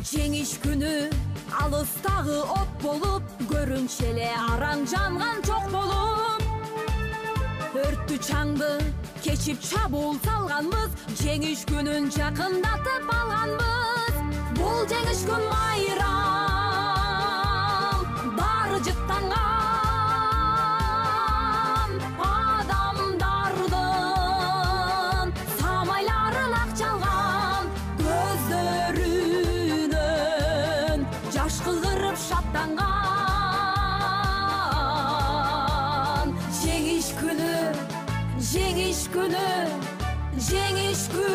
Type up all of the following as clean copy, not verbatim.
Жеңиш күнү алыстагы от болуп, көрүнчү эле араң жанган жок болуп. Өрттү чаңды кечип чабуул салганбыз, жеңиш күнүн жакындатып алганбыз. Бул жеңиш күн майрам, баары жыттанган адамдардын самайлары акчалган, көздөрүнөн жаш кыгырып шаттанган. Жеңиш күнү, жеңиш күнү, жеңиш күнү.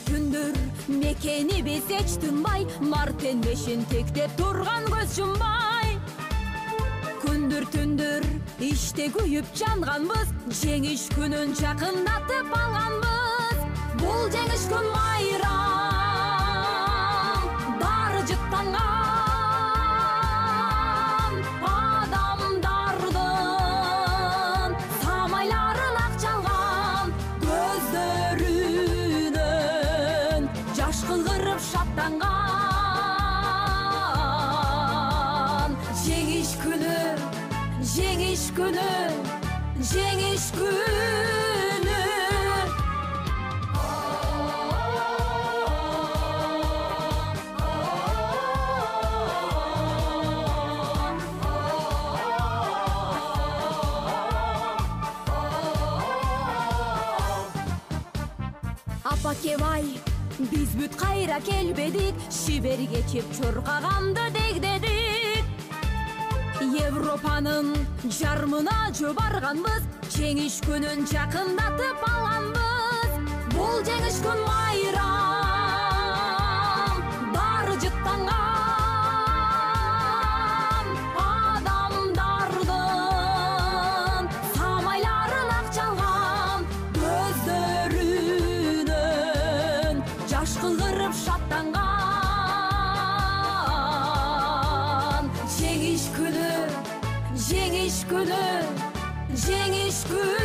Күндүр мекени биз эч тынбай, мартенбешин тектеп турган көз жумбай. Күндүр иште күйүп жанганбыз, жеңиш күнүн жакындатып алганбыз. Бул жеңиш күн майрам, баары жыттанган адамдардын самайлары акчалган, көздөрүнөн жаш кыгырып шаттанган. Жеңиш күнү, жеңиш күнү, жеңиш күнү. Апа кебай, биз бүт кайра келбедик, шибер кечип чуркаганды дегдедик. Европанын жармына жөө барганбыз, жеңиш күнүн жакындатып алганбыз. Бул жеңиш күн майрам, баары жыттанган адамдардын самайлары акчалган, көздөрүнөн жаш кыгырып шаттанган. Жеңиш күнү, жеңиш күнү, жеңиш күнү.